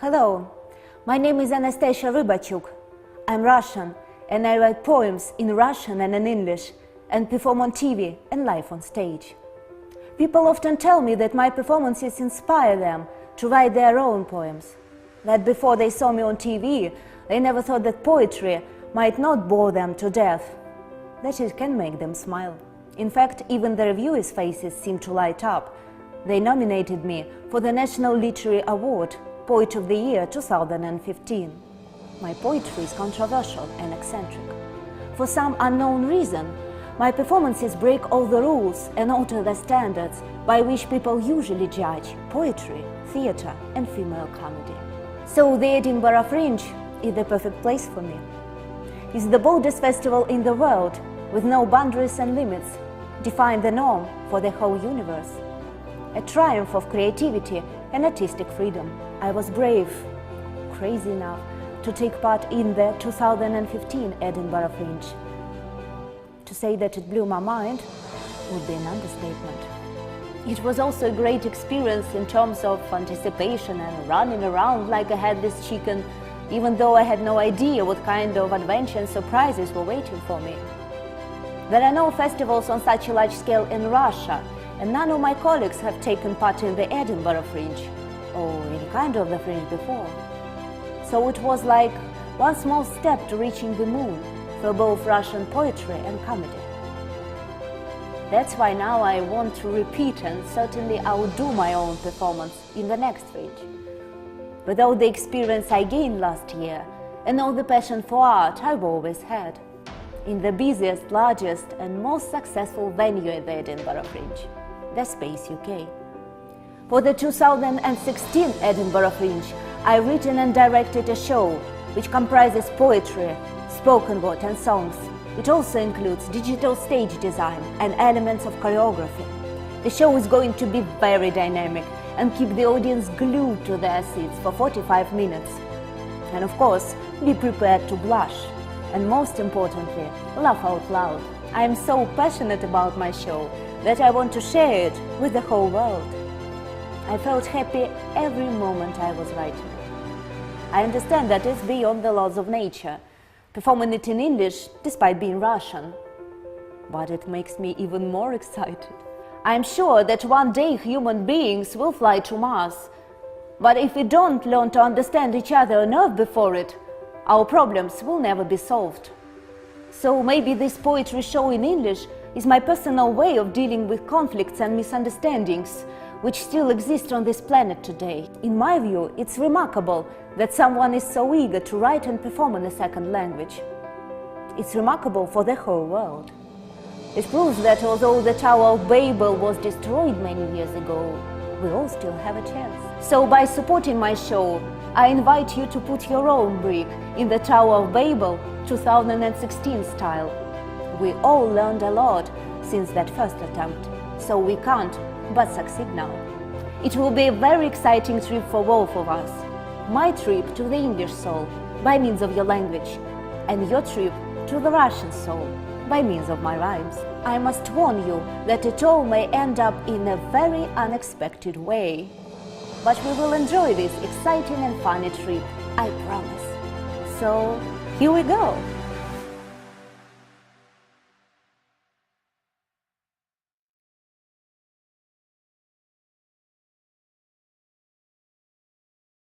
Hello, my name is Anastasia Rybachuk. I'm Russian and I write poems in Russian and in English and perform on TV and live on stage. People often tell me that my performances inspire them to write their own poems, that before they saw me on TV, they never thought that poetry might not bore them to death, that it can make them smile. In fact, even the reviewers' faces seem to light up. They nominated me for the National Literary Award, Poet of the Year 2015. My poetry is controversial and eccentric. For some unknown reason, my performances break all the rules and alter the standards by which people usually judge poetry, theatre and female comedy. So the Edinburgh Fringe is the perfect place for me. It's the boldest festival in the world, with no boundaries and limits, define the norm for the whole universe. A triumph of creativity and artistic freedom. I was brave, crazy enough to take part in the 2015 Edinburgh Fringe. To say that it blew my mind would be an understatement. It was also a great experience in terms of anticipation and running around like a headless chicken, even though I had no idea what kind of adventure and surprises were waiting for me. There are no festivals on such a large scale in Russia, and none of my colleagues have taken part in the Edinburgh Fringe, or any kind of the Fringe before. So it was like one small step to reaching the moon for both Russian poetry and comedy. That's why now I want to repeat, and certainly I will do my own performance in the next Fringe. With all the experience I gained last year, and all the passion for art I've always had, in the busiest, largest and most successful venue at the Edinburgh Fringe, the Space UK. For the 2016 Edinburgh Fringe, I've written and directed a show which comprises poetry, spoken word and songs. It also includes digital stage design and elements of choreography. The show is going to be very dynamic and keep the audience glued to their seats for 45 minutes. And of course, be prepared to blush. And most importantly, laugh out loud. I am so passionate about my show that I want to share it with the whole world. I felt happy every moment I was writing. I understand that it's beyond the laws of nature, performing it in English despite being Russian. But it makes me even more excited. I am sure that one day human beings will fly to Mars. But if we don't learn to understand each other on Earth before it, our problems will never be solved. So maybe this poetry show in English is my personal way of dealing with conflicts and misunderstandings which still exist on this planet today. In my view, it's remarkable that someone is so eager to write and perform in a second language. It's remarkable for the whole world. It proves that although the Tower of Babel was destroyed many years ago, we all still have a chance. So by supporting my show, I invite you to put your own brick in the Tower of Babel 2016 style. We all learned a lot since that first attempt, so we can't but succeed now. It will be a very exciting trip for both of us. My trip to the English soul by means of your language, and your trip to the Russian soul by means of my rhymes. I must warn you that it all may end up in a very unexpected way. But we will enjoy this exciting and funny trip, I promise. So, here we go!